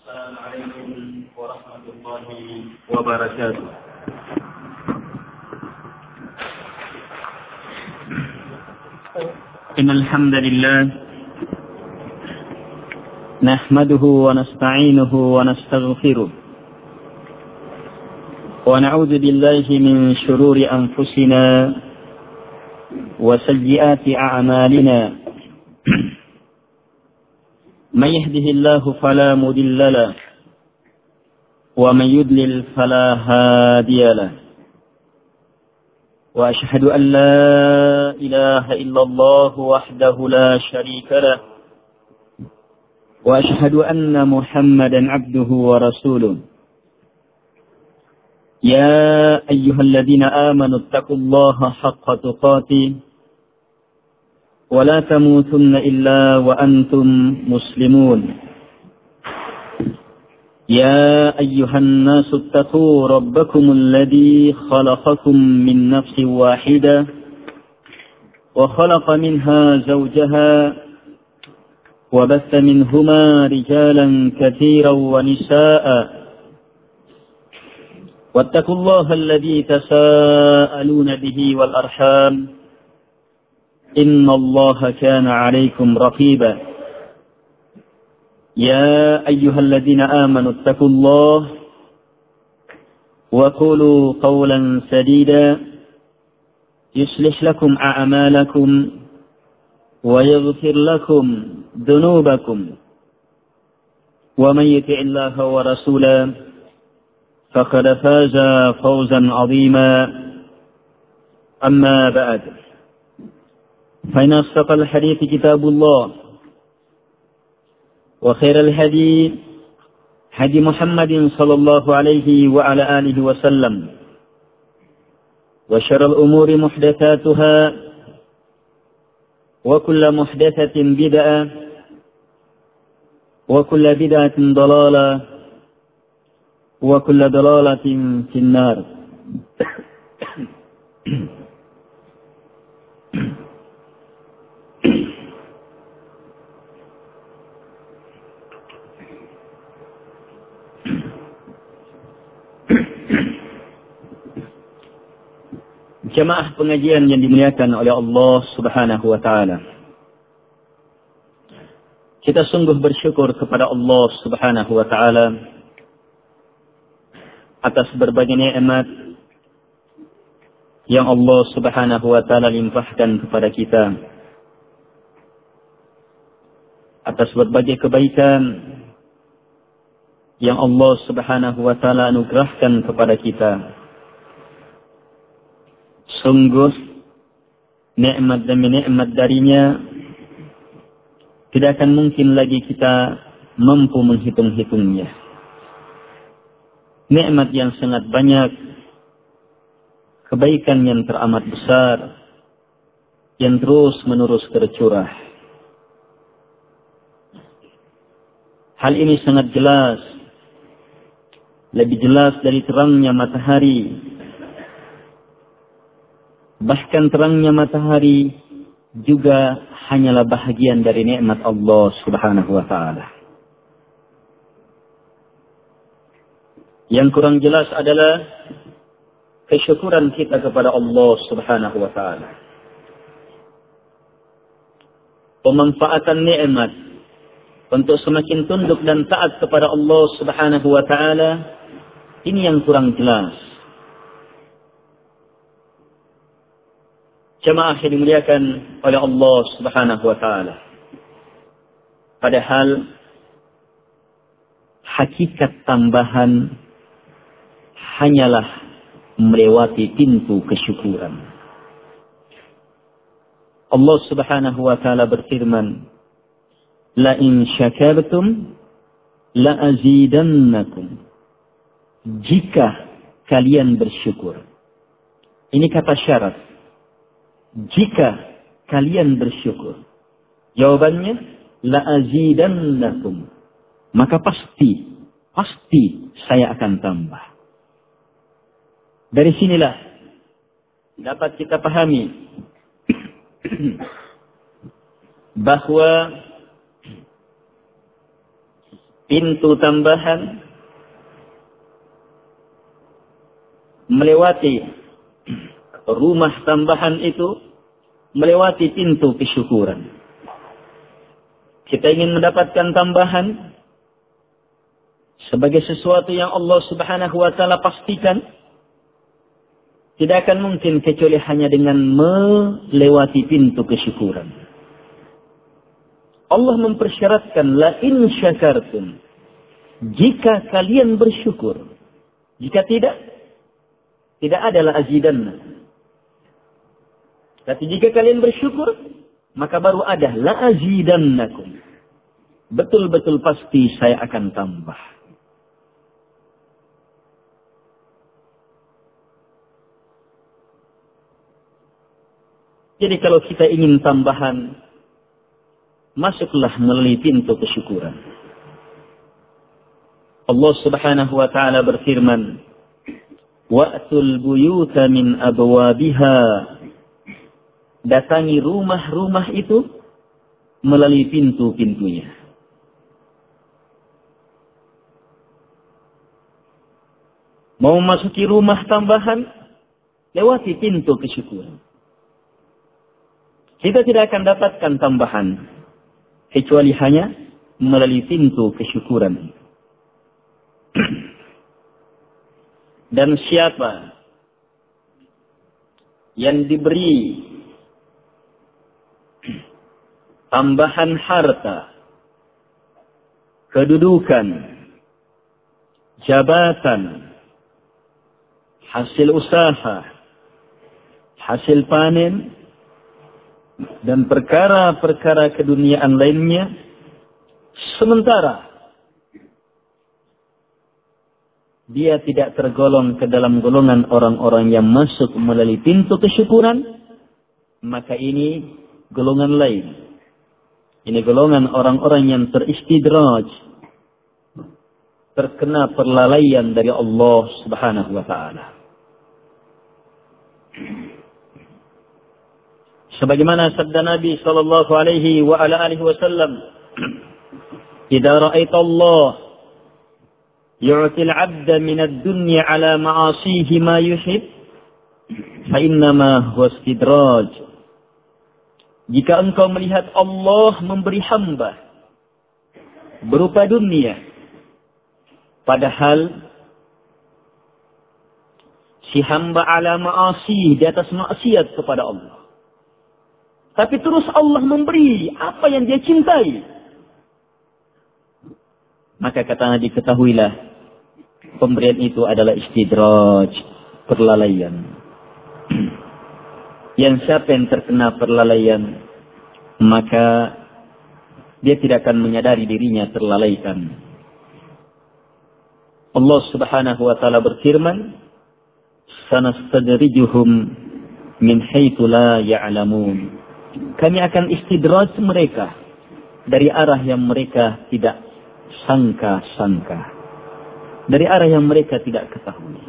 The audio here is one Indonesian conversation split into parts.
السلام عليكم ورحمة الله وبركاته. إن الحمد لله نحمده ونستعينه ونستغفره ونعوذ بالله من شرور أنفسنا وسيئات أعمالنا من يهده الله فلا مضل له ومن يضلل فلا هادي له وأشهد أن لا إله إلا الله وحده لا شريك له وأشهد أن محمدا عبده ورسوله يا أيها الذين آمنوا اتقوا الله حق تقاته ولا تموتن إلا وأنتم مسلمون يا أيها الناس اتقوا ربكم الذي خلقكم من نفس واحدة وخلق منها زوجها وبث منهما رجالا كثيرا ونساء واتقوا الله الذي تساءلون به والأرحام إن الله كان عليكم رقيبا يا أيها الذين آمنوا اتقوا الله وقولوا قولا سديدا يصلح لكم أعمالكم ويغفر لكم ذنوبكم ومن يطع الله ورسوله فقد فاز فوزا عظيما أما بعد فإن أصدق الحديث كتاب الله وخير الهدي هدي محمد صلى الله عليه وعلى آله وسلم وشر الأمور محدثاتها وكل محدثة بدعة وكل بدعة ضلالة وكل ضلالة في النار. Jemaah pengajian yang dimuliakan oleh Allah Subhanahu wa taala. Kita sungguh bersyukur kepada Allah Subhanahu wa taala atas berbagai nikmat yang Allah Subhanahu wa taala limpahkan kepada kita. Atas berbagai kebaikan yang Allah Subhanahu wa taala anugerahkan kepada kita. Sungguh nikmat demi nikmat darinya tidak akan mungkin lagi kita mampu menghitung-hitungnya. Nikmat yang sangat banyak, kebaikan yang teramat besar, yang terus menerus tercurah. Hal ini sangat jelas, lebih jelas dari terangnya matahari. Bahkan terangnya matahari juga hanyalah bahagian dari nikmat Allah Subhanahu wa taala. Yang kurang jelas adalah kesyukuran kita kepada Allah Subhanahu wa taala. Pemanfaatan nikmat untuk semakin tunduk dan taat kepada Allah Subhanahu wa taala, ini yang kurang jelas. Jemaah yang dimuliakan oleh Allah Subhanahu wa taala. Padahal hakikat tambahan hanyalah melewati pintu kesyukuran. Allah Subhanahu wa taala berfirman, "La in syakartum la azidannakum." Jika kalian bersyukur. Ini kata syarat. Jika kalian bersyukur. Jawabannya, la azidannakum. Maka pasti saya akan tambah. Dari sinilah dapat kita pahami bahwa pintu tambahan, melewati rumah tambahan itu, melewati pintu kesyukuran. Kita ingin mendapatkan tambahan sebagai sesuatu yang Allah Subhanahu wa taala pastikan, tidak akan mungkin kecuali hanya dengan melewati pintu kesyukuran. Allah mempersyaratkan, la in syakartum, jika kalian bersyukur. Jika tidak ada la azidanna. Tapi jika kalian bersyukur, maka baru ada la azidannakum. Betul-betul pasti saya akan tambah. Jadi kalau kita ingin tambahan, masuklah melalui pintu kesyukuran. Allah Subhanahu wa taala berfirman, wa'tul buyuta min abwabiha. Datangi rumah-rumah itu melalui pintu-pintunya. Mau memasuki rumah tambahan, lewati pintu kesyukuran. Kita tidak akan dapatkan tambahan kecuali hanya melalui pintu kesyukuran. Dan siapa yang diberi tambahan harta, kedudukan, jabatan, hasil usaha, hasil panen, dan perkara-perkara keduniaan lainnya, sementara dia tidak tergolong ke dalam golongan orang-orang yang masuk melalui pintu kesyukuran, maka ini golongan lain. Ini golongan orang-orang yang teristidraj, terkena perlalaian dari Allah Subhanahu wa taala. Sebagaimana sabda Nabi sallallahu alaihi wa ala alihi wasallam, "Idza ra'aita Allah yu'ti al-'abda min ad-dunya 'ala ma'asihi ma yuhib, fa innama huwa istidraj." Jika engkau melihat Allah memberi hamba berupa dunia, padahal si hamba 'ala ma'asi, di atas maksiat kepada Allah, tapi terus Allah memberi apa yang dia cintai, maka kata Nabi, ketahuilah pemberian itu adalah istidraj, perlalaian. Yang siapa yang terkena perlalaian, maka dia tidak akan menyadari dirinya terlalaikan. Allah Subhanahu wa taala berfirman, "Sanastadrijuhum min haitsu la ya'lamun." Kami akan istidraj mereka dari arah yang mereka tidak sangka-sangka, dari arah yang mereka tidak ketahui.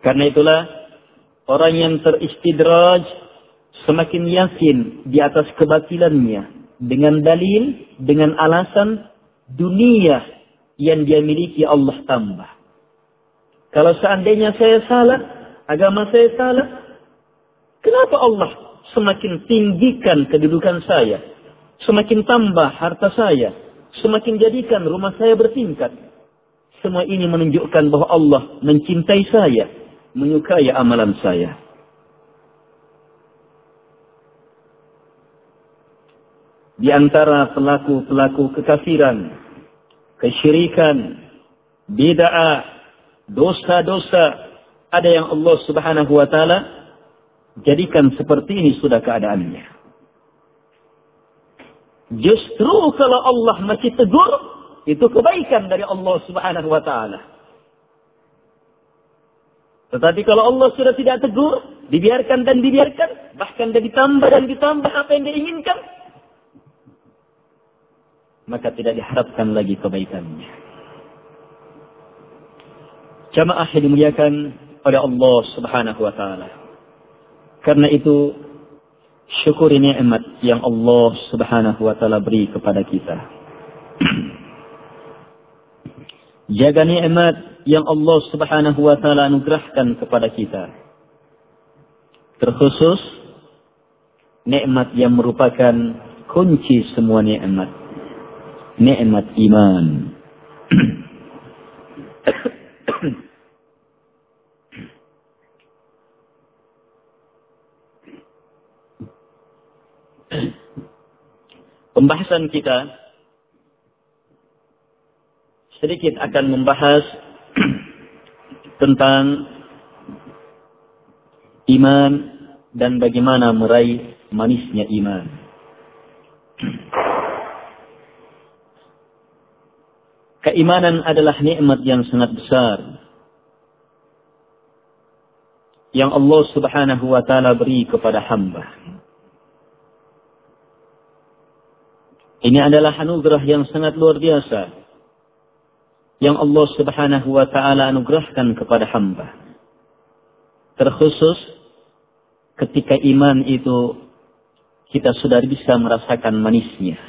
Karena itulah orang yang teristidraj semakin yakin di atas kebatilannya dengan dalil, dengan alasan dunia yang dia miliki Allah tambah. Kalau seandainya saya salah, agama saya salah, kenapa Allah semakin tinggikan kedudukan saya, semakin tambah harta saya, semakin jadikan rumah saya bertingkat? Semua ini menunjukkan bahwa Allah mencintai saya, menyukai amalan saya. Di antara pelaku-pelaku kekafiran, kesyirikan, bid'ah, dosa-dosa, ada yang Allah Subhanahu wa taala jadikan seperti ini sudah keadaannya. Justru kalau Allah masih tegur, itu kebaikan dari Allah Subhanahu wa taala. Tetapi kalau Allah sudah tidak tegur, dibiarkan dan dibiarkan, bahkan dia ditambah dan ditambah apa yang dia inginkan, maka tidak diharapkan lagi kebaikannya. Jamaah yang dimuliakan oleh Allah Subhanahu wa taala. Karena itu, syukuri nikmat yang Allah Subhanahu wa taala beri kepada kita. Jaga nikmat yang Allah Subhanahu wa taala anugerahkan kepada kita. Terkhusus nikmat yang merupakan kunci semua nikmat. Nikmat iman. Pembahasan kita sedikit akan membahas tentang iman dan bagaimana meraih manisnya iman. Keimanan adalah nikmat yang sangat besar yang Allah Subhanahu wa taala beri kepada hamba. Ini adalah anugerah yang sangat luar biasa yang Allah Subhanahu wa taala anugerahkan kepada hamba. Terkhusus ketika iman itu kita sudah bisa merasakan manisnya.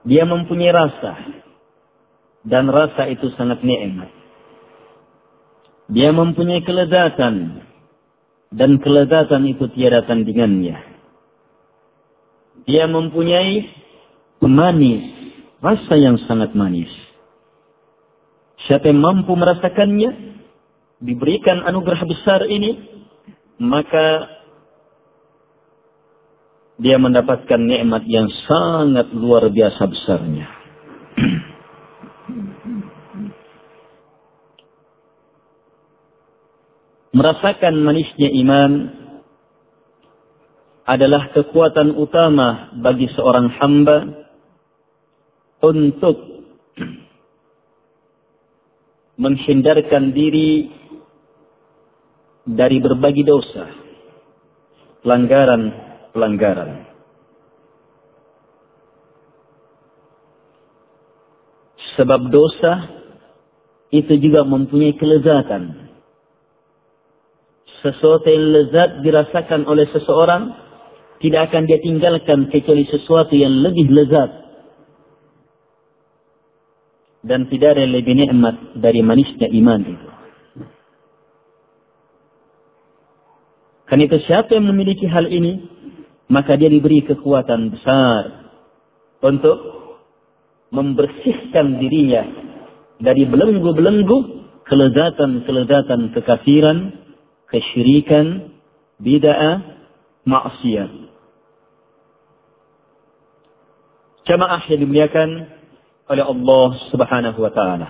Dia mempunyai rasa dan rasa itu sangat nikmat. Dia mempunyai kelezatan dan kelezatan itu tiada tandingannya. Dia mempunyai manis, rasa yang sangat manis. Siapa yang mampu merasakannya, diberikan anugerah besar ini, maka dia mendapatkan nikmat yang sangat luar biasa besarnya. Merasakan manisnya iman adalah kekuatan utama bagi seorang hamba untuk menghindarkan diri dari berbagai dosa, pelanggaran. Sebab dosa itu juga mempunyai kelezatan. Sesuatu yang lezat dirasakan oleh seseorang tidak akan dia tinggalkan kecuali sesuatu yang lebih lezat. Dan tidak ada yang lebih nikmat dari manisnya iman itu. Karena itu siapa yang memiliki hal ini, maka dia diberi kekuatan besar untuk membersihkan dirinya dari belenggu-belenggu kelezatan-kelezatan kekafiran, kesyirikan, bid'ah, maksiat. Jamaah yang dimuliakan oleh Allah Subhanahu wa taala.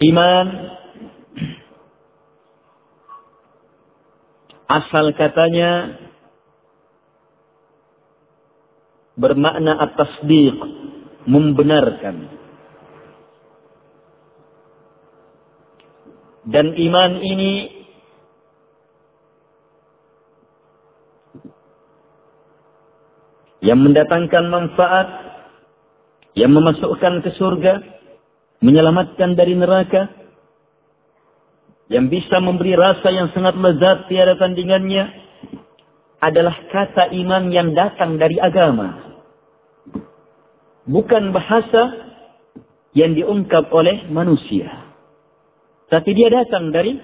Iman asal katanya bermakna at-tasdiq, membenarkan. Dan iman ini yang mendatangkan manfaat, yang memasukkan ke surga, menyelamatkan dari neraka, yang bisa memberi rasa yang sangat lezat tiada tandingannya, adalah kata iman yang datang dari agama. Bukan bahasa yang diungkap oleh manusia. Tapi dia datang dari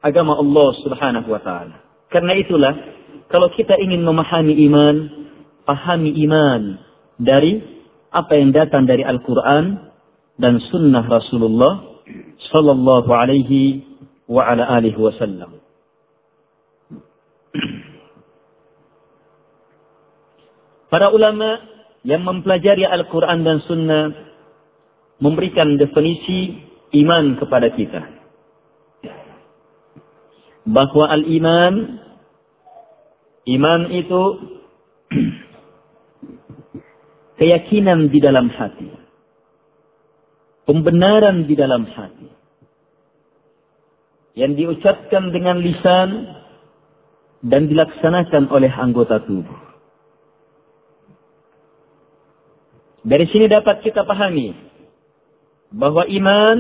agama Allah Subhanahu wa taala. Karena itulah, kalau kita ingin memahami iman, pahami iman dari apa yang datang dari Al-Quran dan Sunnah Rasulullah Sallallahu Alaihi wa ala alihi wasallam. Para ulama yang mempelajari Al-Quran dan Sunnah memberikan definisi iman kepada kita. Bahwa al-iman, iman itu keyakinan di dalam hati, pembenaran di dalam hati, yang diucapkan dengan lisan dan dilaksanakan oleh anggota tubuh. Dari sini dapat kita pahami bahwa iman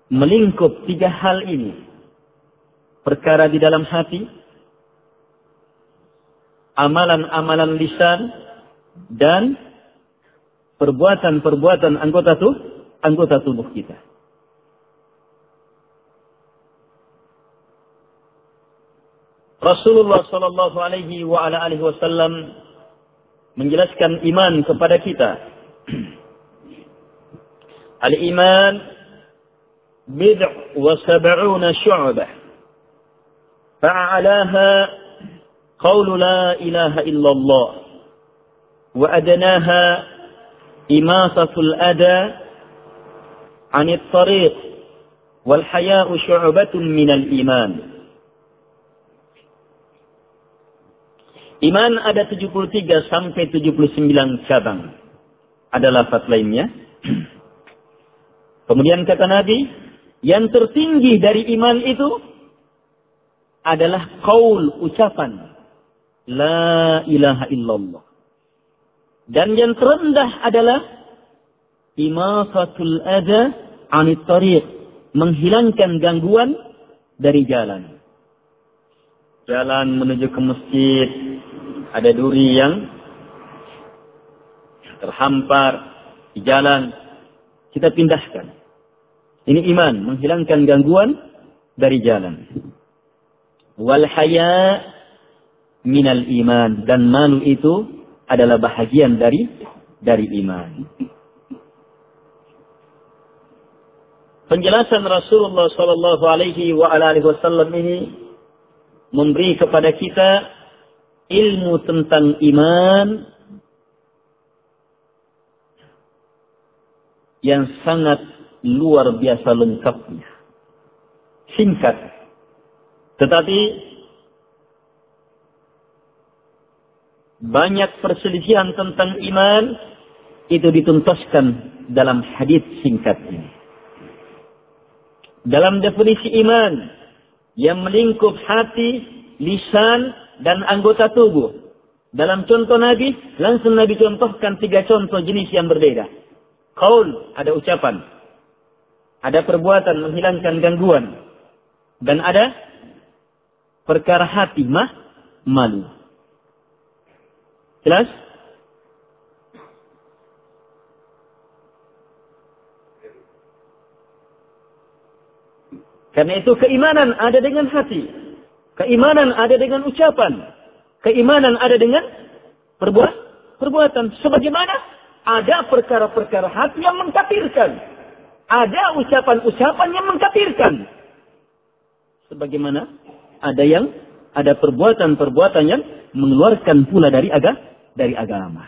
melingkup tiga hal ini. Perkara di dalam hati, amalan-amalan lisan, dan perbuatan-perbuatan anggota tubuh kita. Rasulullah sallallahu alaihi wa ala alihi wasallam menjelaskan iman kepada kita. Al-iman bid'u wa sab'una syu'bah. Fa'alaha qawlu la ilaha illallah. Wa adnaha imatatul adha 'anit tariq. Wal haya'u syu'batun minal iman. Iman ada 73 sampai 79 cabang. Ada lafaz lainnya. Kemudian kata Nabi, yang tertinggi dari iman itu adalah qaul, ucapan la ilaha illallah. Dan yang terendah adalah imatatul adha 'anit tariq, menghilangkan gangguan dari jalan. Jalan menuju ke masjid, ada duri yang terhampar di jalan, kita pindahkan. Ini iman, menghilangkan gangguan dari jalan. Wal haya minal iman, dan malu itu adalah bahagian dari iman. Penjelasan Rasulullah sallallahu alaihi wa alihi wasallam ini memberi kepada kita ilmu tentang iman yang sangat luar biasa lengkapnya. Singkat, tetapi banyak perselisihan tentang iman itu dituntaskan dalam hadis singkat ini. Dalam definisi iman yang melingkup hati, lisan, dan anggota tubuh. Dalam contoh Nabi, langsung Nabi contohkan 3 contoh jenis yang berbeda. Qaul, ada ucapan. Ada perbuatan menghilangkan gangguan. Dan ada perkara hati, malu. Jelas? Karena itu keimanan ada dengan hati. Keimanan ada dengan ucapan. Keimanan ada dengan perbuatan. Sebagaimana ada perkara-perkara hati yang mengkafirkan. Ada ucapan-ucapan yang mengkafirkan. Sebagaimana ada perbuatan-perbuatan yang mengeluarkan pula dari agama.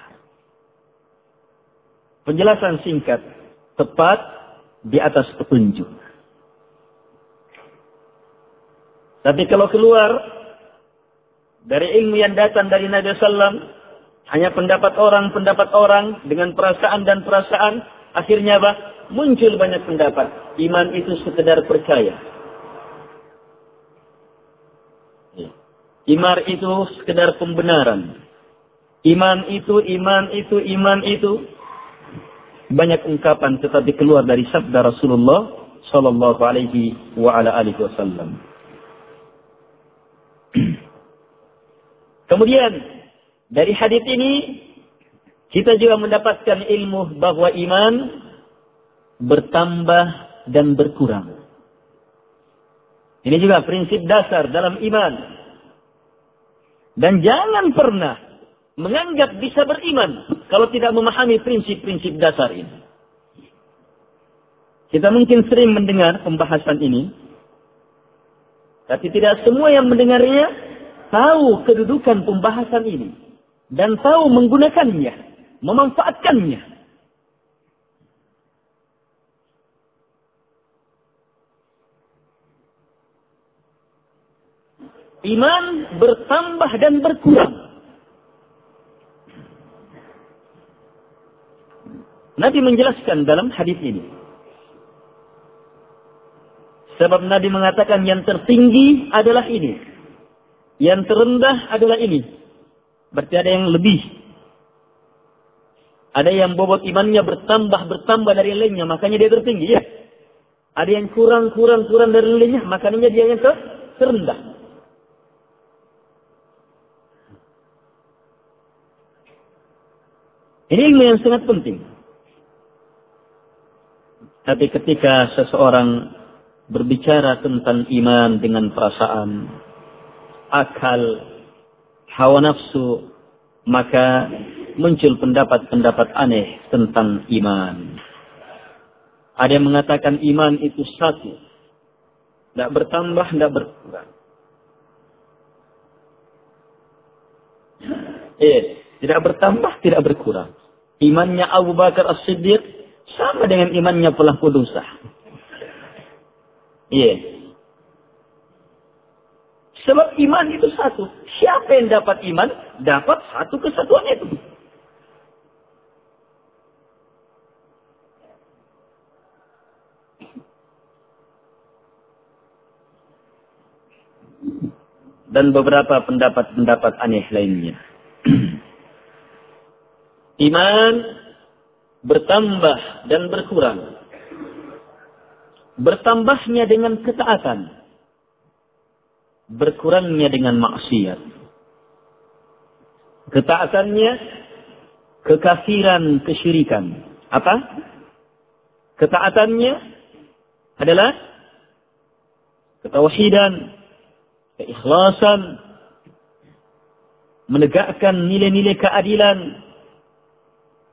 Penjelasan singkat, tepat di atas petunjuk. Tapi kalau keluar dari ilmu yang datang dari Nabi Sallam, hanya pendapat orang dengan perasaan dan perasaan, akhirnya apa? Muncul banyak pendapat. Iman itu sekedar percaya. Iman itu sekedar pembenaran. Iman itu. Banyak ungkapan tetapi keluar dari sabda Rasulullah sallallahu alaihi wa ala alihi wasallam. Kemudian dari hadis ini kita juga mendapatkan ilmu bahwa iman bertambah dan berkurang. Ini juga prinsip dasar dalam iman. Dan jangan pernah menganggap bisa beriman kalau tidak memahami prinsip-prinsip dasar ini. Kita mungkin sering mendengar pembahasan ini, tapi tidak semua yang mendengarnya tahu kedudukan pembahasan ini dan tahu menggunakannya, memanfaatkannya. Iman bertambah dan berkurang. Nabi menjelaskan dalam hadis ini. Sebab Nabi mengatakan yang tertinggi adalah ini. Yang terendah adalah ini. Berarti ada yang lebih. Ada yang bobot imannya bertambah dari yang lainnya. Makanya dia tertinggi. Ya. Ada yang kurang dari yang lainnya. Makanya dia yang terendah. Ini ilmu yang sangat penting. Tapi ketika seseorang berbicara tentang iman dengan perasaan, akal, hawa nafsu, maka muncul pendapat-pendapat aneh tentang iman. Ada yang mengatakan iman itu satu, tidak bertambah, tidak berkurang. Tidak bertambah, tidak berkurang. Imannya Abu Bakar As-Siddiq sama dengan imannya pelaku dosa. Sebab iman itu satu. Siapa yang dapat iman, dapat satu kesatuan itu. Dan beberapa pendapat-pendapat aneh lainnya. Iman bertambah dan berkurang. Bertambahnya dengan ketaatan, berkurangnya dengan maksiat. Ketaatannya kekafiran, kesyirikan. Apa? Ketaatannya adalah ketauhidan, keikhlasan, menegakkan nilai-nilai keadilan,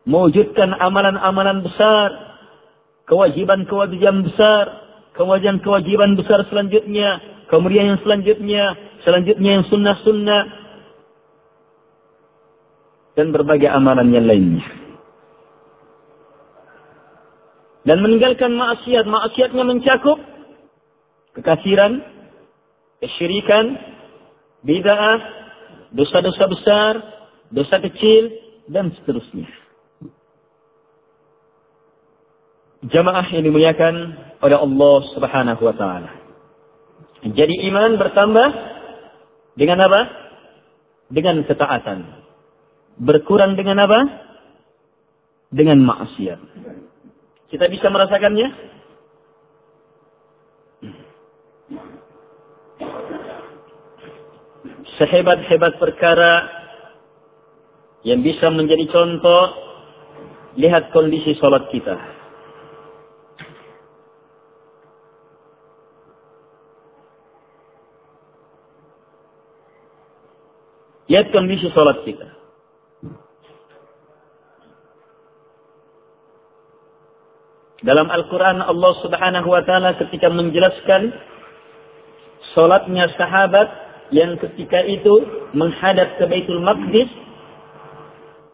mewujudkan amalan-amalan besar, kewajiban-kewajiban besar, kewajiban-kewajiban besar selanjutnya, kemudian yang selanjutnya yang sunnah-sunnah, dan berbagai amalan yang lainnya. Dan meninggalkan maksiat. Maksiatnya mencakup kekafiran, kesyirikan, bid'ah, dosa-dosa besar, dosa kecil, dan seterusnya. Jamaah yang dimuliakan oleh Allah Subhanahu wa taala. Jadi iman bertambah dengan apa? Dengan ketaatan. Berkurang dengan apa? Dengan maksiat. Kita bisa merasakannya? Sehebat-hebat perkara yang bisa menjadi contoh, lihat kondisi salat kita. Lihat kondisi salat kita. Dalam Al-Quran Allah Subhanahu wa taala ketika menjelaskan salatnya sahabat yang ketika itu menghadap ke Baitul Maqdis,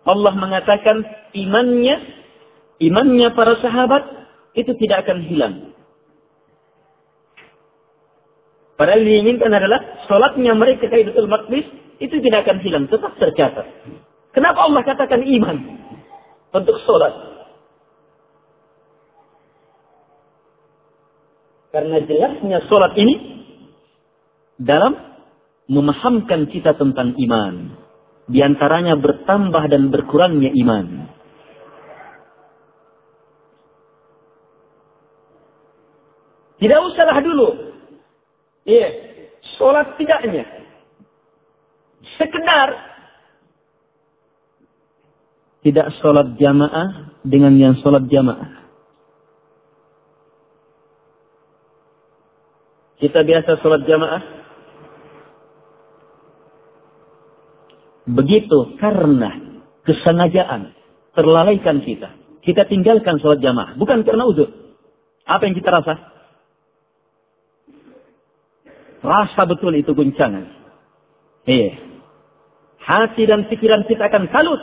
Allah mengatakan imannya para sahabat itu tidak akan hilang. Padahal yang diinginkan adalah salatnya mereka ke Baitul Maqdis itu tidak akan hilang, tetap tercatat. Kenapa Allah katakan iman untuk salat? Karena jelasnya salat ini dalam memahamkan kita tentang iman. Di antaranya bertambah dan berkurangnya iman. Tidak usahlah dulu. Salat tidaknya. Sekedar tidak salat jamaah dengan yang salat jamaah. Kita biasa salat jamaah. Begitu karena kesengajaan terlalaikan kita. Kita tinggalkan salat jamaah. Bukan karena uzur. Apa yang kita rasa? Rasa betul itu guncangan. Hati dan pikiran kita akan kalut.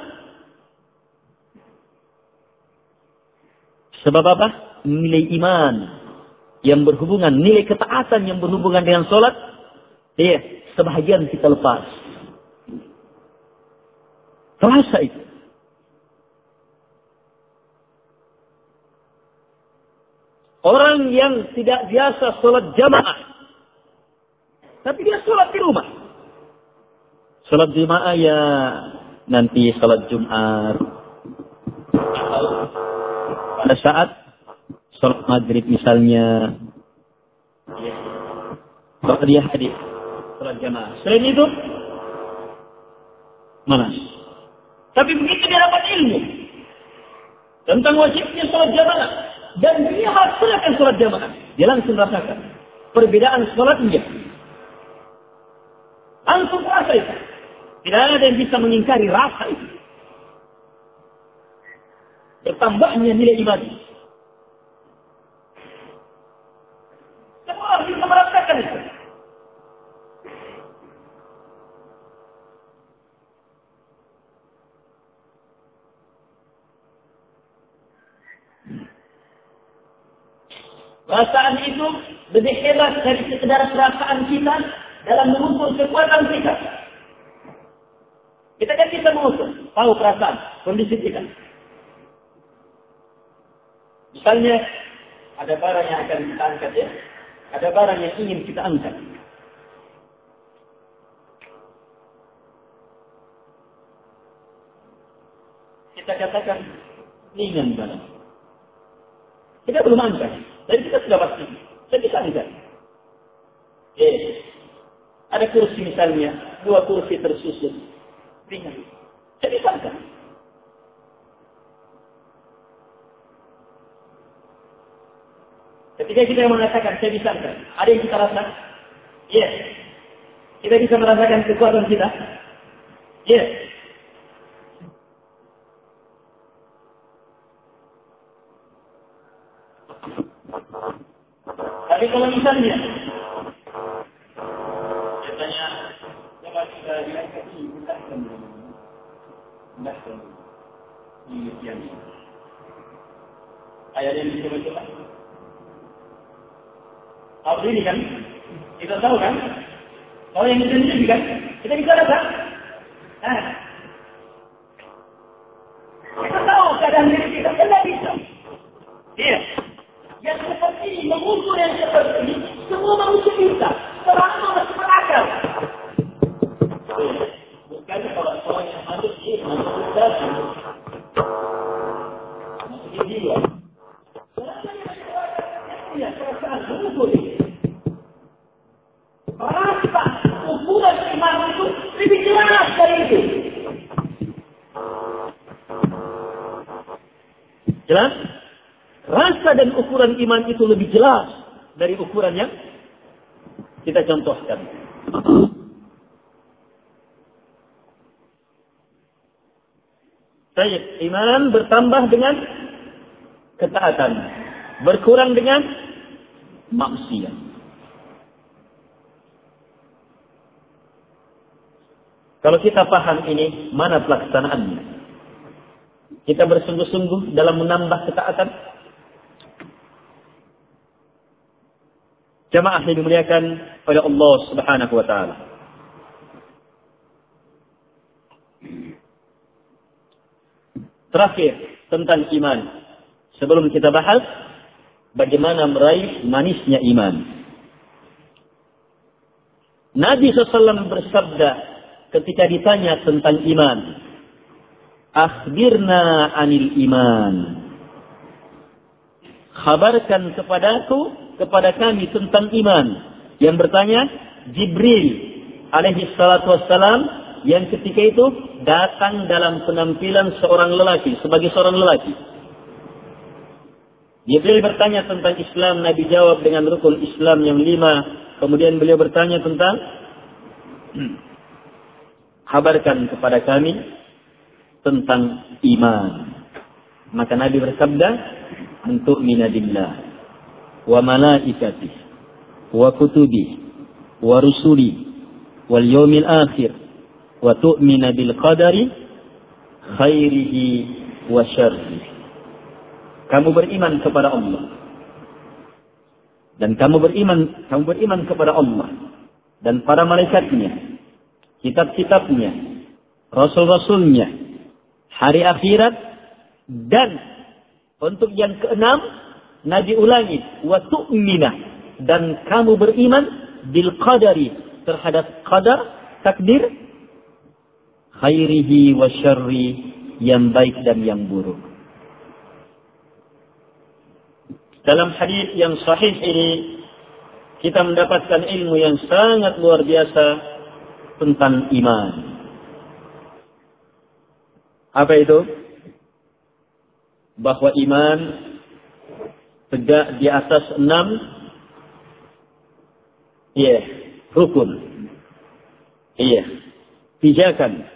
Sebab apa? Nilai iman yang berhubungan, nilai ketaatan yang berhubungan dengan salat, sebahagian kita lepas. Terasa itu. Orang yang tidak biasa salat jamaah, tapi dia salat di rumah. Salat jamaah ya nanti salat Jumat. Pada saat salat maghrib misalnya, kalau dia hadir salat jamaah. Selain itu, malas. Tapi begitu dia dapat ilmu, tentang wajibnya sholat jamaah, dan dia hasilkan sholat jamaah, dia langsung rasakan perbedaan sholatnya. Langsung rasa itu. Tidak ada yang bisa mengingkari rasa itu. Bertambahnya nilai ibadah. Semua orang bisa merasakan itu. Perasaan itu lebih hebat dari sekedar perasaan kita dalam mengukur kekuatan kita. Kita kan bisa mengukur, tahu perasaan, kondisi kita. Misalnya, ada barang yang akan kita angkat ya, ada barang yang ingin kita angkat. Kita katakan, ringan barang. Kita belum angkat. Jadi kita sudah pasti, saya bisa angkat. Ada kursi misalnya, 2 kursi tersusun. Ringan. Saya bisa angkat. Ketika kita mengatakan, saya bisa angkat. Ada yang kita rasa? Yes. Kita bisa merasakan kekuatan kita? Yes. Tapi kalau misalnya katanya coba kita diangkat ini, kita akan ini yang ayatnya bisa coba. Apa ini kan? Kita tahu kan? Kalau yang ini kan? Kita bisa rasa. Kita tahu keadaan diri kita kan tidak bisa. Iya. Yang seperti ini, mengukur yang seperti ini, semua manusia bisa. Orang masih berakal. Bukan kalau orang yang masuk ini, masuk dasar. Masuk dia. Ya, perasaan mengukur ini. Rasa ukuran iman itu lebih jelas dari itu. Jelas? Rasa dan ukuran iman itu lebih jelas dari ukuran yang kita contohkan. Baik, iman bertambah dengan ketaatan, berkurang dengan maksiat. Kalau kita paham ini, mana pelaksanaannya? Kita bersungguh-sungguh dalam menambah ketaatan. Jamaah yang dimuliakan oleh Allah Subhanahu wa taala. Terakhir tentang iman. Sebelum kita bahas bagaimana meraih manisnya iman. Nabi SAW bersabda ketika ditanya tentang iman, "Akhbirna 'anil iman." Khabarkan kepada kami tentang iman. Yang bertanya Jibril alaihi salatu wassalam, yang ketika itu datang dalam penampilan seorang lelaki, sebagai seorang lelaki. Jibril bertanya tentang Islam, Nabi jawab dengan rukun Islam yang 5. Kemudian beliau bertanya tentang kabarkan kepada kami tentang iman. Maka Nabi bersabda, "Antu'mina billah wa malaikatihi wa kutubihi wa rusuli wal yawmil akhir wa tu'mina bil qadari khairihi wa syarrihi." Kamu beriman kepada Allah. Dan kamu beriman kepada Allah dan para malaikatnya, kitab-kitabnya, rasul-rasulnya, hari akhirat, dan untuk yang keenam Nabi ulangi, wa tu'mina, dan kamu beriman bil qadari, terhadap qadar, takdir, khairihi wa syarri, yang baik dan yang buruk. Dalam hadis yang sahih ini kita mendapatkan ilmu yang sangat luar biasa tentang iman. Apa itu? bahwa iman tegak di atas 6 rukun. Pijakan.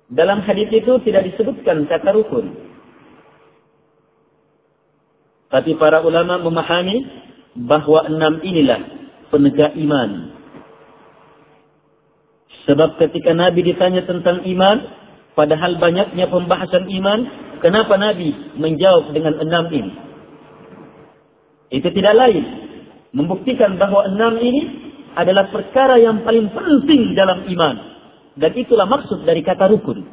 Dalam hadis itu tidak disebutkan kata rukun. Tapi para ulama memahami bahwa 6 inilah penegak iman. Sebab ketika Nabi ditanya tentang iman, padahal banyaknya pembahasan iman, kenapa Nabi menjawab dengan 6 ini? Itu tidak lain membuktikan bahwa 6 ini adalah perkara yang paling penting dalam iman. Dan itulah maksud dari kata rukun.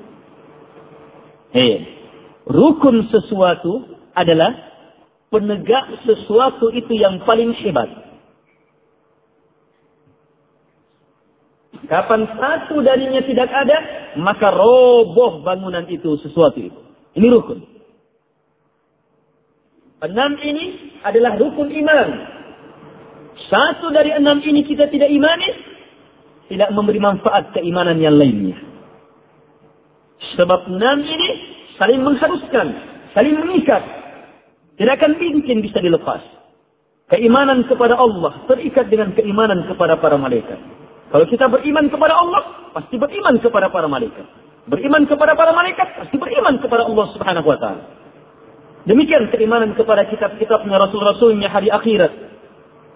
Rukun sesuatu adalah penegak sesuatu itu yang paling hebat. Kapan satu darinya tidak ada, maka roboh bangunan itu, sesuatu itu. Ini rukun. 6 ini adalah rukun iman. Satu dari 6 ini kita tidak imani, tidak memberi manfaat keimanan yang lainnya. Sebab 6 ini saling mengharuskan, saling mengikat. Tidak akan mungkin bisa dilepas. Keimanan kepada Allah terikat dengan keimanan kepada para malaikat. Kalau kita beriman kepada Allah, pasti beriman kepada para malaikat. Beriman kepada para malaikat, pasti beriman kepada Allah Subhanahu wa Ta'ala. Demikian keimanan kepada kitab-kitabnya, rasul-rasulnya, hari akhirat.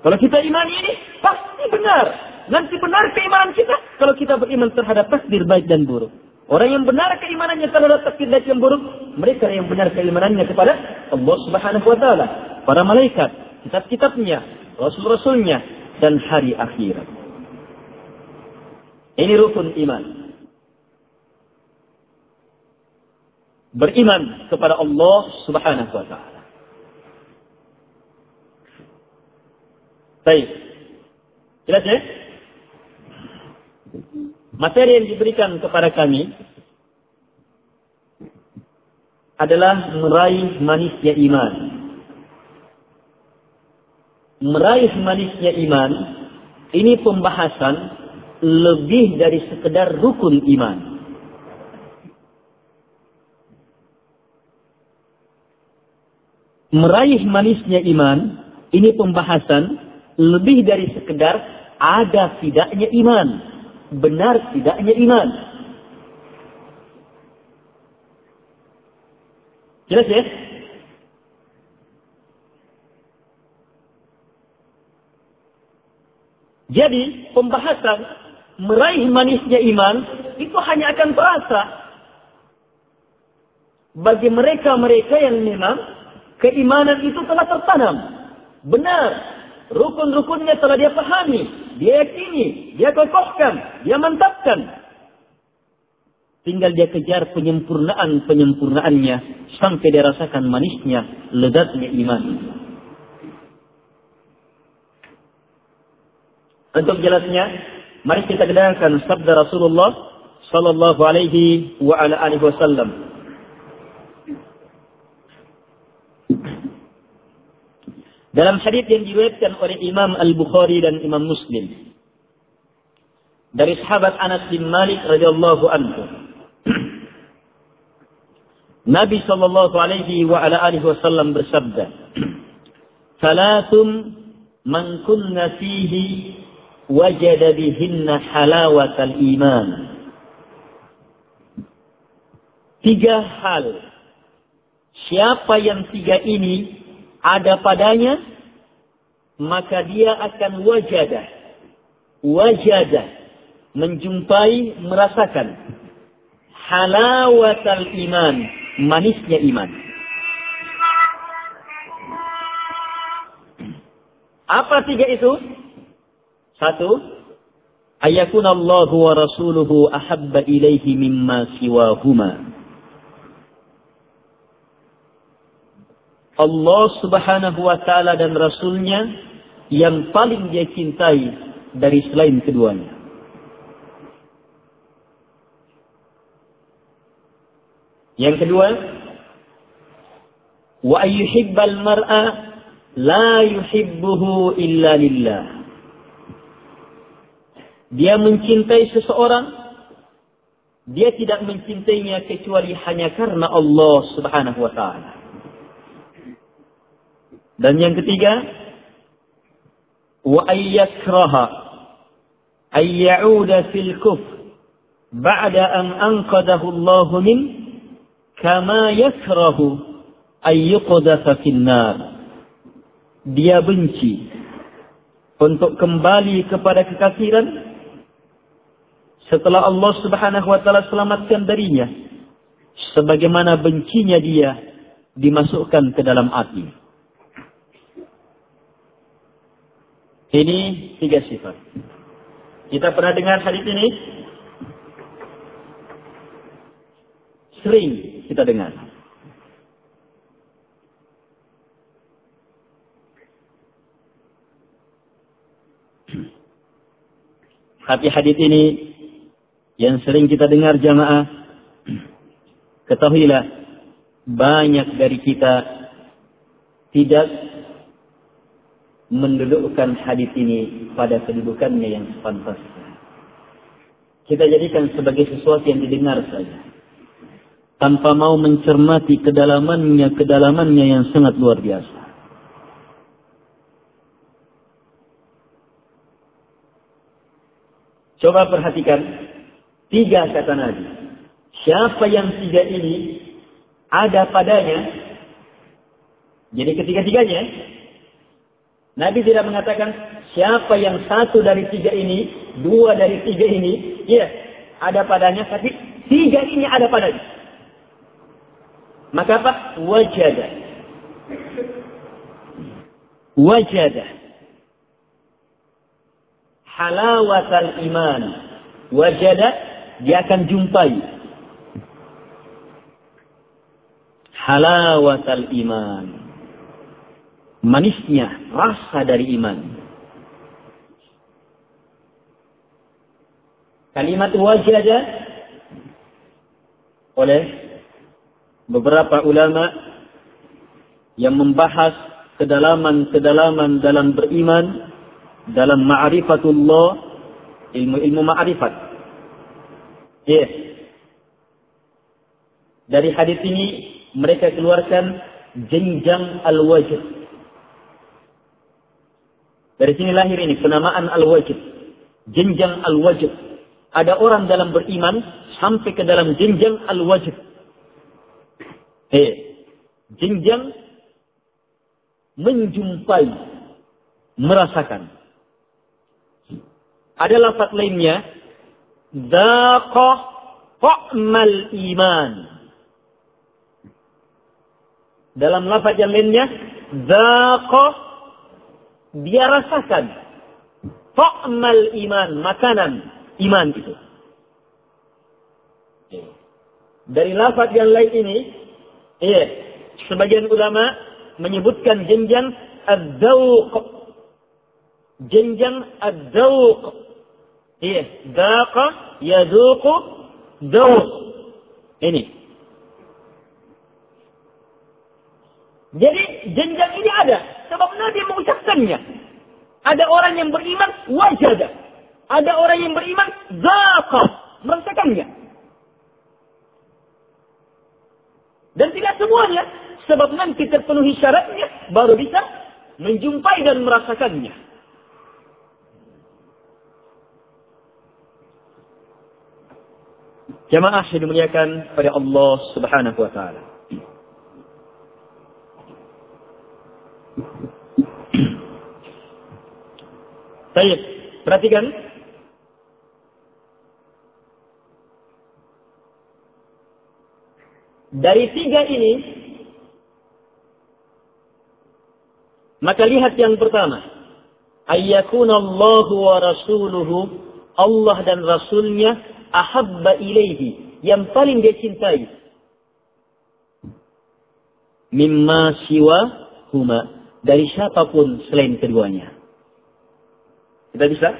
Kalau kita iman ini, pasti benar. Nanti benar keimanan kita kalau kita beriman terhadap takdir baik dan buruk. Orang yang benar keimanannya terhadap takdir baik dan buruk, mereka yang benar keimanannya kepada Allah Subhanahu wa Ta'ala, para malaikat, kitab-kitabnya, rasul-rasulnya, dan hari akhirat. Ini rukun iman. Beriman kepada Allah Subhanahu wa Ta'ala. Baik. Jelas ya? Materi yang diberikan kepada kami adalah meraih manisnya iman. Meraih manisnya iman, ini pembahasan lebih dari sekedar rukun iman. Meraih manisnya iman, ini pembahasan lebih dari sekedar ada tidaknya iman, benar tidaknya iman. Jelas ya? Jadi pembahasan meraih manisnya iman itu hanya akan terasa bagi mereka-mereka yang memang keimanan itu telah tertanam. Benar, rukun-rukunnya telah dia pahami, dia yakini, dia kokohkan, dia mantapkan. Tinggal dia kejar penyempurnaannya sampai dia rasakan manisnya, lezatnya iman. Untuk jelasnya, mari kita dengarkan sabda Rasulullah sallallahu alaihi wa ala alihi wasallam. Dalam hadis yang diriwayatkan oleh Imam Al-Bukhari dan Imam Muslim dari sahabat Anas bin Malik radhiyallahu anhu, Nabi sallallahu alaihi wa ala alihi wasallam bersabda, "Salatum man kunna fihi wajada bihinna halawatal iman." 3 hal. Siapa yang 3 ini ada padanya, maka dia akan wajada, menjumpai, merasakan halawatal iman, manisnya iman. Apa 3 itu? 1, ayakuna Allahu wa rasuluhu ahabba ilaihi mimma siwahuma. Allah Subhanahu wa Ta'ala dan Rasulnya yang paling dia cintai dari selain keduanya. Yang kedua, wa ayyuhibbal mar'a la yuhibbuhu illa lillah. Dia mencintai seseorang dia tidak mencintainya kecuali hanya karena Allah Subhanahu wa taala. Dan yang ketiga, wa ayyakraha ay ya'uda fil kufr ba'da an anqadahu Allah min kama yakrahu ay yuqdafa fin nar. Dia benci untuk kembali kepada kekafiran setelah Allah Subhanahu wa taala selamatkan darinya, sebagaimana bencinya dia dimasukkan ke dalam api. Ini 3 sifat. Kita pernah dengar hadis ini? Sering kita dengar. Tapi hadis ini yang sering kita dengar jamaah, ketahuilah banyak dari kita tidak mendudukkan hadis ini pada kedudukannya yang sepantasnya. Kita jadikan sebagai sesuatu yang didengar saja, tanpa mau mencermati kedalamannya yang sangat luar biasa. Coba perhatikan 3 kata Nabi. Siapa yang 3 ini ada padanya, jadi ketiga-tiganya, Nabi tidak mengatakan siapa yang 1 dari 3 ini, 2 dari 3 ini, ya ada padanya, tapi 3 ini ada padanya. Maka apa? Wajada. Halawatal iman. Wajada, dia akan jumpai halawatal iman, manisnya rasa dari iman. Kalimat wajada oleh beberapa ulama yang membahas kedalaman dalam beriman, dalam ma'rifatullah, ilmu ma'rifat. Yes. Dari hadis ini mereka keluarkan jenjang al-wajid. Dari sini lahir ini penamaan al-wajid. Jenjang al-wajid. Ada orang dalam beriman sampai ke dalam jenjang al-wajid. Jenjang menjumpai, merasakan. Ada lafaz lainnya, dzaqa ta'mal iman. Dalam lafaz yang lainnya, dzaqa, dia rasakan ta'mal iman, makanan iman itu. Dari lafaz yang lain ini, sebagian ulama menyebutkan jenjang ad-dzauq. Jenjang ad-dzauq. Dzaqa yadzuqu dzauq. Ini. Jadi jenjang ini ada sebab Nabi mengucapkannya. Ada orang yang beriman wajada. Ada orang yang beriman dzaqa, merasakannya. Dan tidak semuanya, sebab nanti terpenuhi syaratnya baru bisa menjumpai dan merasakannya. Jamaah yang dimuliakan pada Allah Subhanahu wa taala. Baik, perhatikan. Dari 3 ini, maka lihat yang pertama. Ayyakunallahu wa rasuluhu, Allah dan Rasulnya ahabba ilaihi, yang paling dia cintai, mimma siwa huma, dari siapapun selain keduanya. Kita bisa?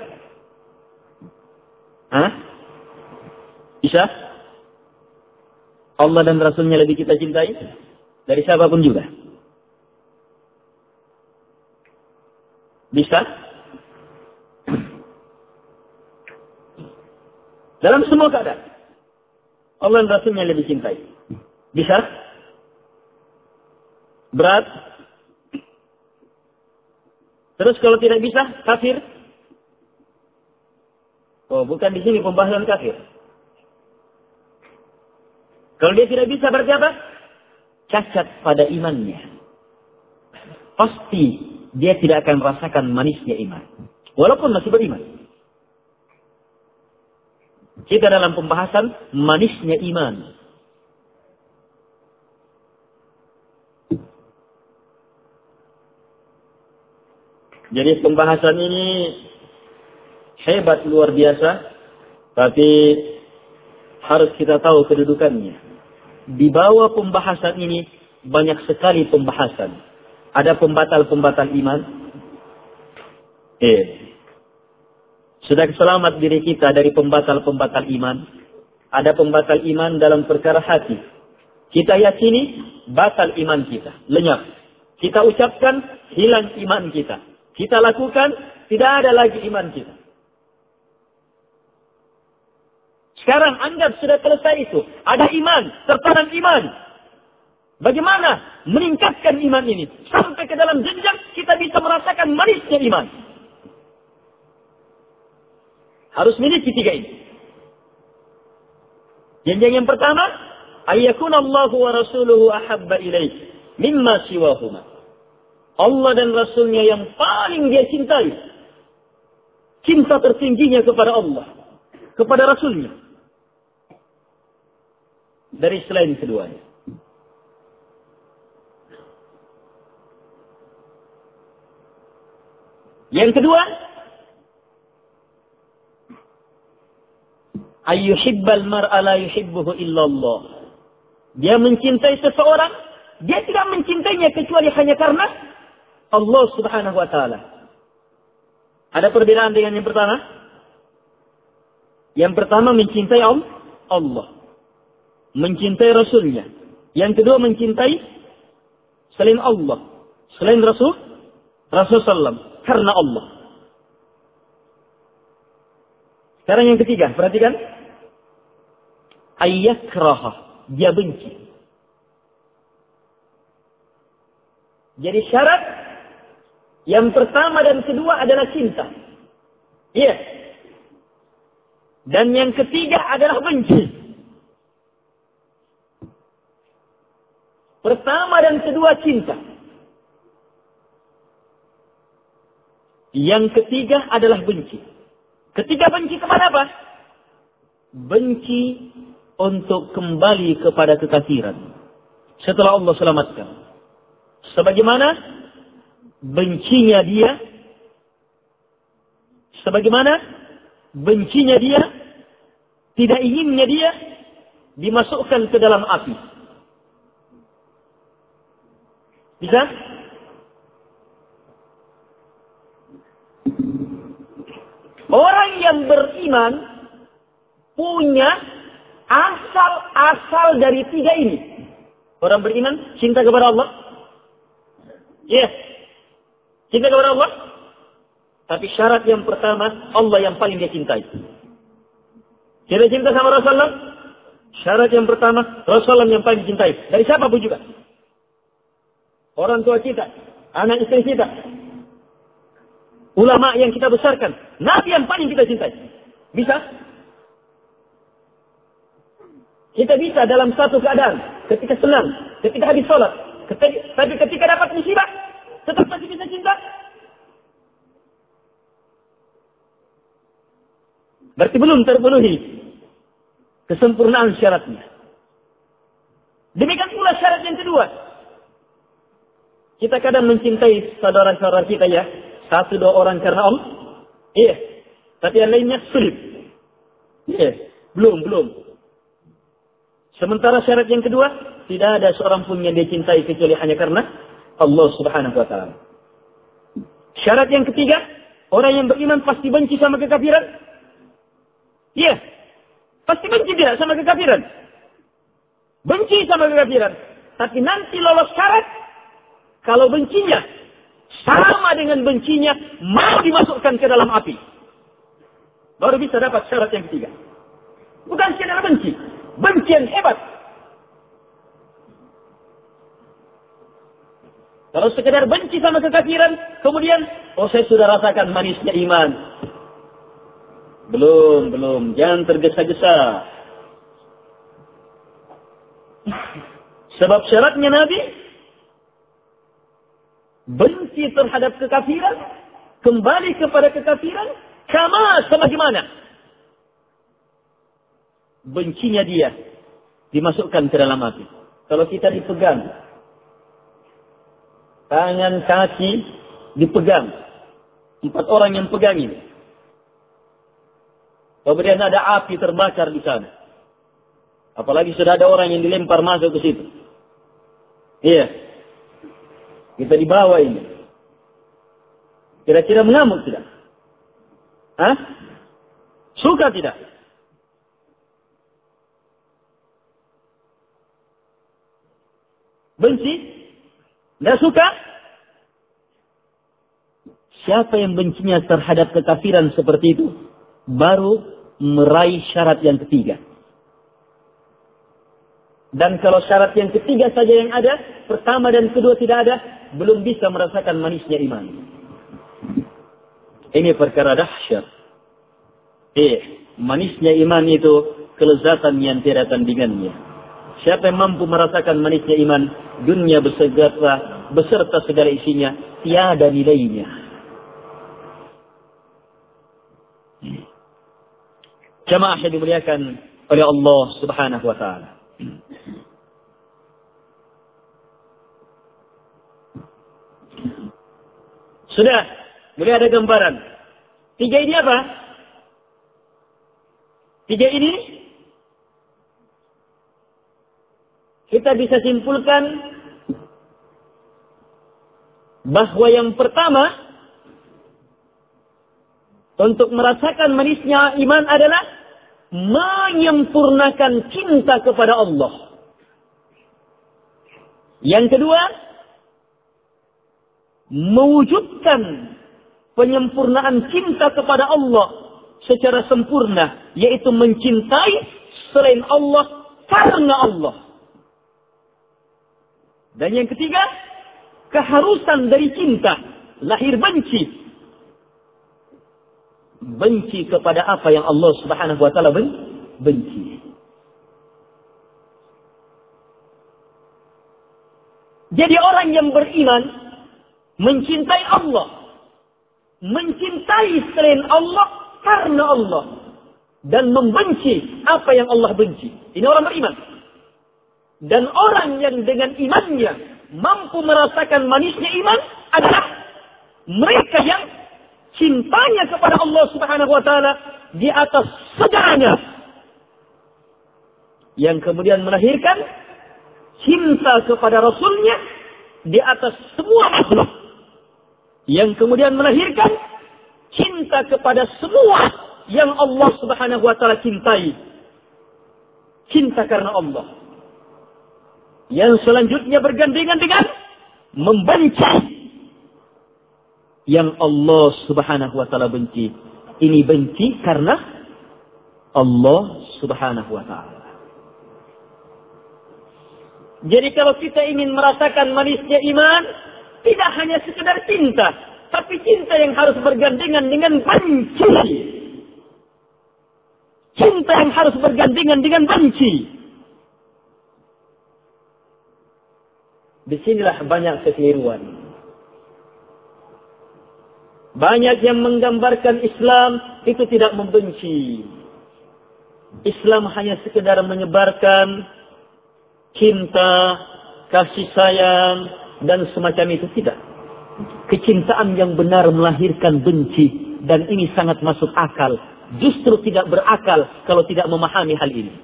Bisa? Allah dan Rasulnya lebih kita cintai dari siapapun juga. Bisa? Dalam semua keadaan. Allah dan Rasulnya lebih cintai. Bisa? Berat? Terus kalau tidak bisa, kafir? Oh, bukan di sini pembahasan kafir. Kalau dia tidak bisa berarti apa? Cacat pada imannya. Pasti dia tidak akan merasakan manisnya iman. Walaupun masih beriman. Kita dalam pembahasan manisnya iman. Jadi pembahasan ini hebat luar biasa. Tapi harus kita tahu kedudukannya. Di bawah pembahasan ini banyak sekali pembahasan. Ada pembatal-pembatal iman. Sudah selamat diri kita dari pembatal-pembatal iman. Ada pembatal iman dalam perkara hati. Kita yakini batal iman kita, lenyap. Kita ucapkan hilang iman kita. Kita lakukan tidak ada lagi iman kita. Sekarang anggap sudah selesai itu. Ada iman, tertanam iman. Bagaimana meningkatkan iman ini? Sampai ke dalam jenjang kita bisa merasakan manisnya iman. Harus miliki tiga ini. Jenjang yang pertama, ayyakunallahu wa rasuluhu ahabba ilaih mimma siwahuma. Allah dan Rasulnya yang paling dia cintai. Cinta tertingginya kepada Allah. Kepada Rasulnya. Dari selain keduanya. Yang kedua, ayyuhibbal mar'a la yuhibbuhu illallah. Dia mencintai seseorang, dia tidak mencintainya kecuali hanya karena Allah Subhanahu wa taala. Ada perbedaan dengan yang pertama? Yang pertama mencintai Allah. Mencintai Rasulnya. Yang kedua mencintai selain Allah. Selain Rasulullah SAW. Karena Allah. Sekarang yang ketiga, perhatikan. Ayyakraha. Dia benci. Jadi syarat yang pertama dan kedua adalah cinta. Iya. Dan yang ketiga adalah benci. Pertama dan kedua cinta. Yang ketiga adalah benci. Ketiga benci kepada apa? Benci untuk kembali kepada kekafiran. Setelah Allah selamatkan. Sebagaimana bencinya dia. Sebagaimana bencinya dia. Tidak inginnya dia dimasukkan ke dalam api. Bisa? Orang yang beriman punya asal dari tiga ini. Orang beriman cinta kepada Allah. Yes. Cinta kepada Allah. Tapi syarat yang pertama, Allah yang paling dia cintai. Kita cinta sama Rasulullah. Syarat yang pertama, Rasulullah yang paling dicintai. Dari siapa pun juga. Orang tua kita, anak istri kita, ulama yang kita besarkan, Nabi yang paling kita cintai. Bisa? Kita bisa dalam satu keadaan, ketika senang, ketika habis sholat, tapi ketika dapat musibah, tetap masih bisa cinta. Berarti belum terpenuhi kesempurnaan syaratnya. Demikian pula syarat yang kedua. Kita kadang mencintai saudara-saudara kita ya. Satu dua orang karena Allah. Iya. Tapi yang lainnya sulit. Iya. Belum. Sementara syarat yang kedua. Tidak ada seorang pun yang dia cintai kecuali hanya karena Allah Subhanahu wa ta'ala. Syarat yang ketiga. Orang yang beriman pasti benci sama kekafiran. Iya. Pasti benci tidak sama kekafiran. Benci sama kekafiran. Tapi nanti lolos syarat. Kalau bencinya sama dengan bencinya mau dimasukkan ke dalam api. Baru bisa dapat syarat yang ketiga. Bukan sekedar benci. benci yang hebat. Kalau sekedar benci sama kekafiran, kemudian, oh saya sudah rasakan manisnya iman. Belum. Jangan tergesa-gesa. Sebab syaratnya Nabi, benci terhadap kekafiran, kembali kepada kekafiran, sebagaimana bencinya dia dimasukkan ke dalam hati. Kalau kita dipegang, tangan kaki dipegang, 4 orang yang pegang ini, kemudian ada api terbakar di sana, apalagi sudah ada orang yang dilempar masuk ke situ, iya, kita dibawa ini, kira-kira mengamuk tidak? Suka tidak? Benci? Tidak suka? Siapa yang bencinya terhadap kekafiran seperti itu, baru meraih syarat yang ketiga. Dan kalau syarat yang ketiga saja yang ada, pertama dan kedua tidak ada, belum bisa merasakan manisnya iman. Ini perkara dahsyat. Manisnya iman itu kelezatan yang tiada tandingannya. Siapa yang mampu merasakan manisnya iman, dunia beserta segala isinya tiada nilainya. Jamaah yang dimuliakan oleh Allah Subhanahu wa taala. Sudah mulai ada gambaran. 3 ini apa? 3 ini kita bisa simpulkan bahwa yang pertama untuk merasakan manisnya iman adalah menyempurnakan cinta kepada Allah. Yang kedua, mewujudkan penyempurnaan cinta kepada Allah secara sempurna, yaitu mencintai selain Allah karena Allah. Dan yang ketiga, keharusan dari cinta, lahir benci. Benci kepada apa yang Allah Subhanahu wa taala benci. Jadi orang yang beriman mencintai Allah, mencintai selain Allah karena Allah, dan membenci apa yang Allah benci. Ini orang beriman. Dan orang yang dengan imannya mampu merasakan manisnya iman adalah mereka yang cintanya kepada Allah Subhanahu wa taala di atas segalanya, yang kemudian melahirkan cinta kepada Rasulnya di atas semua makhluk, yang kemudian melahirkan cinta kepada semua yang Allah Subhanahu wa taala cintai. Cinta karena Allah. Yang selanjutnya bergandengan dengan membenci yang Allah Subhanahu wa taala benci. Ini benci karena Allah Subhanahu wa taala. Jadi kalau kita ingin merasakan manisnya iman, tidak hanya sekedar cinta, tapi cinta yang harus bergandengan dengan benci. Cinta yang harus bergandengan dengan benci. Disinilah banyak kekeliruan. Banyak yang menggambarkan Islam itu tidak membenci. Islam hanya sekedar menyebarkan cinta, kasih sayang, dan semacam itu. Tidak. Kecintaan yang benar melahirkan benci. Dan ini sangat masuk akal. Justru tidak berakal kalau tidak memahami hal ini.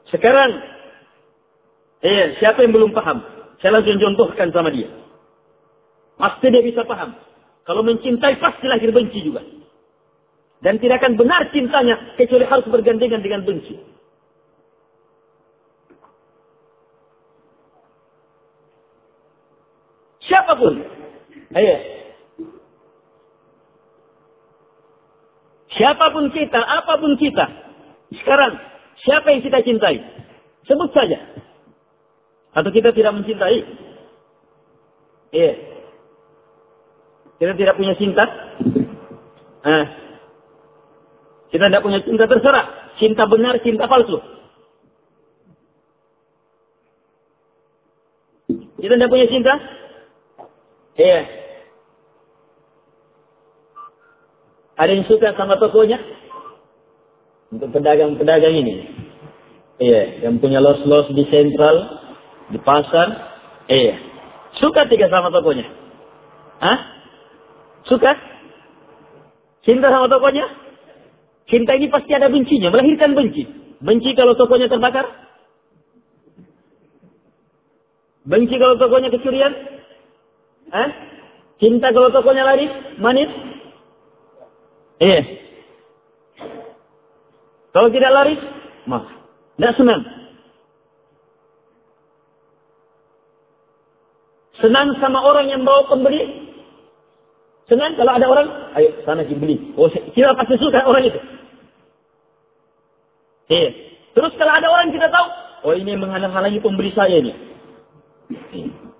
Sekarang, siapa yang belum paham? Saya langsung contohkan sama dia. Pasti dia bisa paham. Kalau mencintai pasti lahir benci juga. Dan tidak akan benar cintanya kecuali harus bergandengan dengan benci. Siapapun. Siapapun kita, apapun kita. Sekarang, siapa yang kita cintai? Sebut saja. Atau kita tidak mencintai? Iya. Kita tidak punya cinta? Kita tidak punya cinta, terserah. Cinta benar, cinta palsu. Kita tidak punya cinta? Iya. Ada yang suka sama tokonya? Untuk pedagang-pedagang ini. Iya. Yang punya los-los di sentral, di pasar. Iya. Suka tidak sama tokonya? Suka? Cinta sama tokonya? Cinta ini pasti ada bencinya, melahirkan benci. Benci kalau tokonya terbakar? Benci kalau tokonya kecurian? Cinta kalau tokonya laris, manis? Iya. Kalau tidak laris, tidak senang. Senang sama orang yang bawa pembeli? Senang kalau ada orang, ayo sana beli. Oh, kita pasti suka orang itu. Iya. Terus kalau ada orang kita tahu, oh ini menghalang-halangi pembeli saya ini.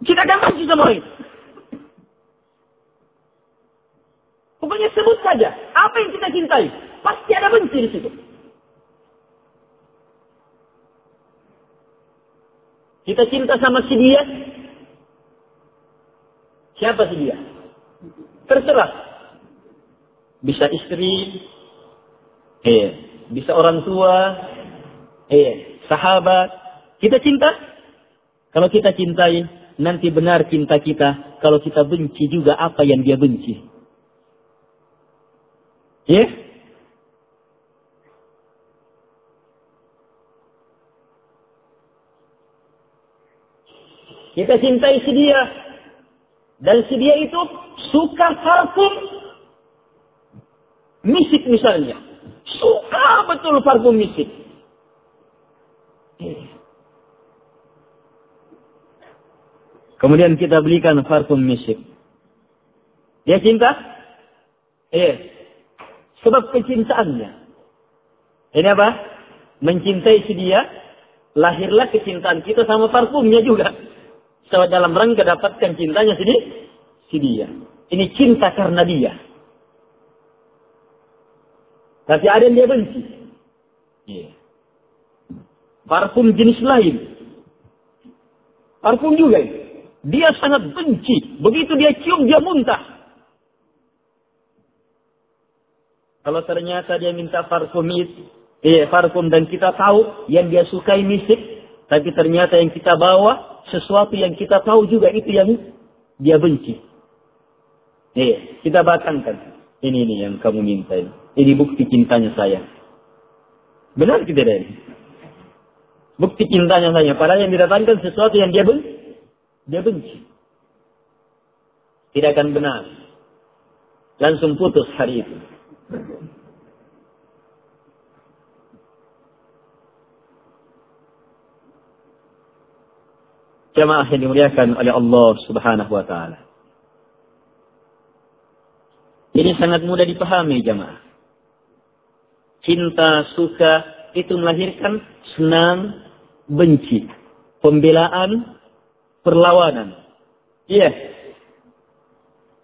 Kita akan benci sama orang itu. Pokoknya sebut saja, apa yang kita cintai, pasti ada benci di situ. Kita cinta sama si dia. Siapa si dia? Terserah. Bisa istri, bisa orang tua, sahabat. Kita cinta. Kalau kita cintai, nanti benar cinta kita. Kalau kita benci juga apa yang dia benci. Kita cintai si dia. Dan si dia itu suka parfum misik misalnya. Suka betul parfum misik. Kemudian kita belikan parfum misik. Dia cinta? Sebab kecintaannya. Ini apa? Mencintai si dia. Lahirlah kecintaan kita sama parfumnya juga. So, dalam rangka dapatkan cintanya si dia. Ini cinta karena dia. Tapi ada yang dia benci. Parfum jenis lain. Parfum juga itu. Dia sangat benci. Begitu dia cium, dia muntah. Kalau ternyata dia minta parfum parfum dan kita tahu yang dia sukai misik. Tapi ternyata yang kita bawa sesuatu yang kita tahu juga itu yang dia benci. Kita batangkan. Ini yang kamu minta. Ini bukti cintanya saya. Benar tidak ini? Bukti cintanya saya. Padahal yang didatangkan sesuatu yang dia benci. Tidak akan benar. Langsung putus hari itu. Jamaah yang dimuliakan oleh Allah Subhanahu wa ta'ala. Ini sangat mudah dipahami jamaah. Cinta, suka, itu melahirkan senang, benci. Pembelaan, perlawanan. Iya.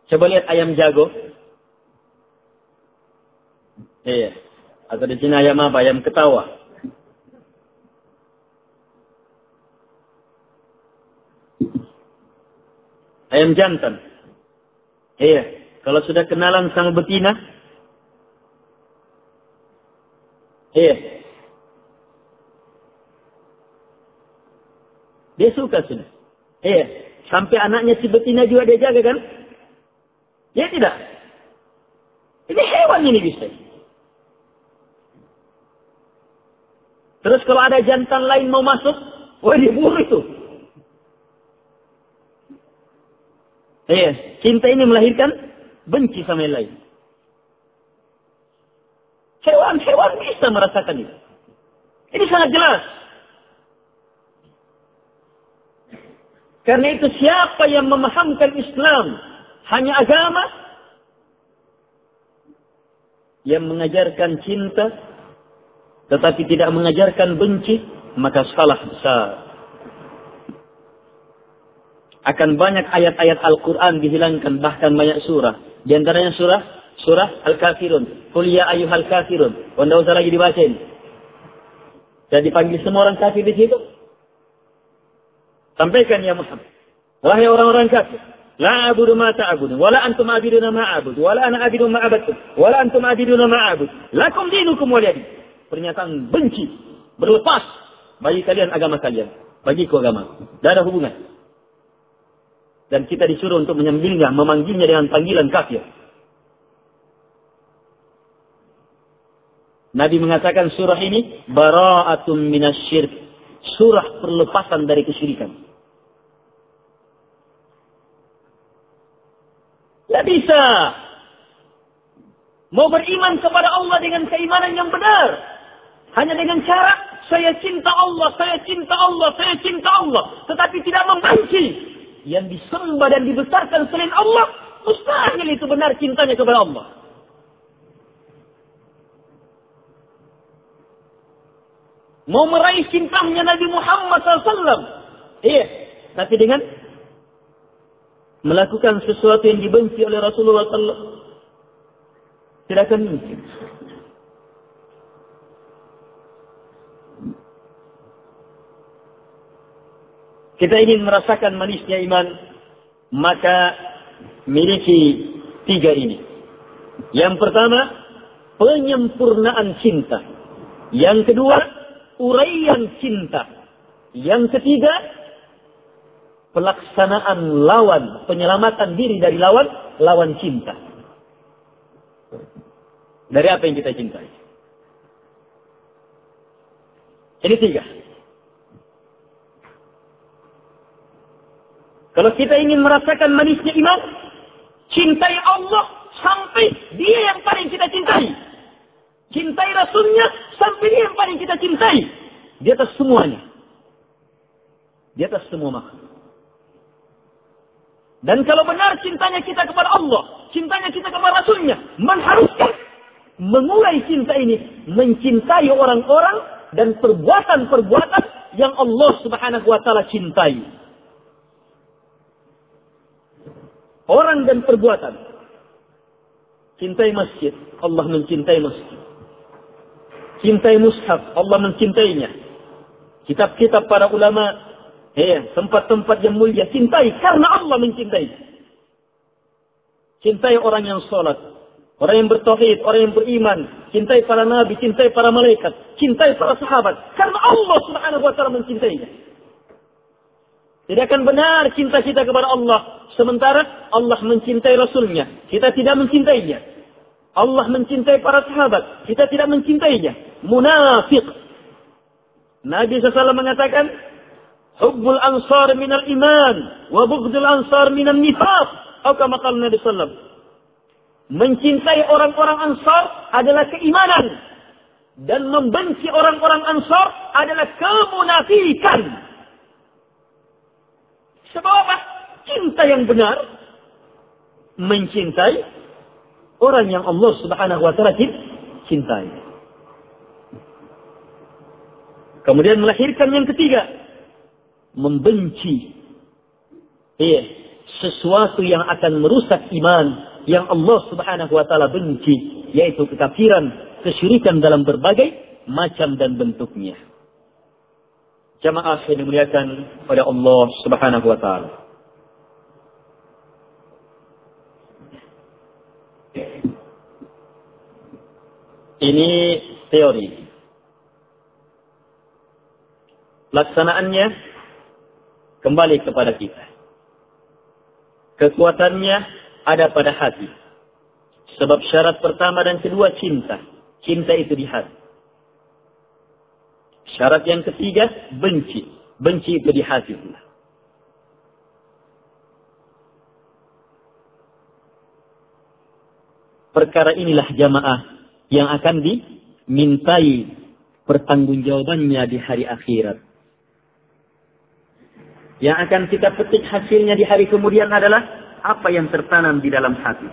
Coba lihat ayam jago. Iya. Atau di sini ayam apa? Ayam ketawa. Ayam jantan. Kalau sudah kenalan sama betina. Dia suka sudah. Sampai anaknya si betina juga dia jaga kan? Ya tidak. Ini hewan ini bisa. Terus kalau ada jantan lain mau masuk, wah diburu itu. Cinta ini melahirkan benci sama yang lain. Hewan-hewan bisa merasakan itu. Ini sangat jelas. Karena itu siapa yang memahamkan Islam hanya agama, yang mengajarkan cinta, tetapi tidak mengajarkan benci, maka salah besar. Akan banyak ayat-ayat Al-Quran dihilangkan, bahkan banyak surah. Di antaranya surah Al-Kafirun. Qul ya ayyuhal kafirun. Wanda usah lagi dibacain. Jadi dipanggil semua orang kafir di situ. Sampaikan ya Muhammad. Wahai orang-orang kafir. La abudu ma ta'abudun. Wala antum abiduna ma a'bud. Wala ana abidu ma abadtum. Wala antum abiduna ma a'bud. Lakum dinukum waliyadin. Pernyataan benci. Berlepas. Bagi kalian agama kalian. Bagiku agama. Tidak ada hubungan. Dan kita disuruh untuk menyembelihnya, memanggilnya dengan panggilan kafir. Nabi mengatakan surah ini bara'atun minasyirk. Surah perlepasan dari kesyirikan. Tidak bisa mau beriman kepada Allah dengan keimanan yang benar. Hanya dengan cara saya cinta Allah, saya cinta Allah, saya cinta Allah. Tetapi tidak membenci yang disembah dan dibesarkan selain Allah, mustahil itu benar cintanya kepada Allah. Mau meraih cintanya Nabi Muhammad SAW, iya, tapi dengan melakukan sesuatu yang dibenci oleh Rasulullah SAW, tidak akan mungkin. Kita ingin merasakan manisnya iman, maka miliki 3 ini. Yang pertama, penyempurnaan cinta. Yang kedua, uraian cinta. Yang ketiga, pelaksanaan lawan, penyelamatan diri dari lawan cinta. Dari apa yang kita cintai. Ini 3. Kalau kita ingin merasakan manisnya iman, cintai Allah sampai dia yang paling kita cintai. Cintai Rasulnya sampai dia yang paling kita cintai. Di atas semuanya. Di atas semua makhluk. Dan kalau benar cintanya kita kepada Allah, cintanya kita kepada Rasulnya, mengharuskan mengurai cinta ini, mencintai orang-orang dan perbuatan-perbuatan yang Allah Subhanahu wa Ta'ala cintai. Orang dan perbuatan. Cintai masjid, Allah mencintai masjid. Cintai mushaf, Allah mencintainya. Kitab-kitab para ulama, tempat-tempat yang mulia, cintai karena Allah mencintai. Cintai orang yang sholat, orang yang bertauhid, orang yang beriman. Cintai para nabi, cintai para malaikat, cintai para sahabat karena Allah Subhanahu wa Ta'ala mencintainya. Tidak akan benar cinta kita kepada Allah, sementara Allah mencintai Rasulnya, kita tidak mencintainya. Allah mencintai para sahabat, kita tidak mencintainya. Munafik. Nabi SAW mengatakan, Hubbul ansar minal iman, wa bughdul ansar minal nifaq. Atau kama qala Nabi SAW. Mencintai orang-orang ansar adalah keimanan. Dan membenci orang-orang ansar adalah kemunafikan. Sebab apa? Cinta yang benar mencintai orang yang Allah Subhanahu wa Ta'ala cintai. Kemudian melahirkan yang ketiga, membenci sesuatu yang akan merusak iman yang Allah Subhanahu wa Ta'ala benci, yaitu kekafiran, kesyirikan dalam berbagai macam dan bentuknya. Jamaah yang dimuliakan oleh Allah Subhanahu wa Ta'ala. Ini teori. Laksanaannya kembali kepada kita. Kekuatannya ada pada hati. Sebab syarat pertama dan kedua cinta. Cinta itu di hati. Syarat yang ketiga, benci. Benci itu di hati pula. Perkara inilah jamaah yang akan dimintai pertanggungjawabannya di hari akhirat. Yang akan kita petik hasilnya di hari kemudian adalah apa yang tertanam di dalam hati.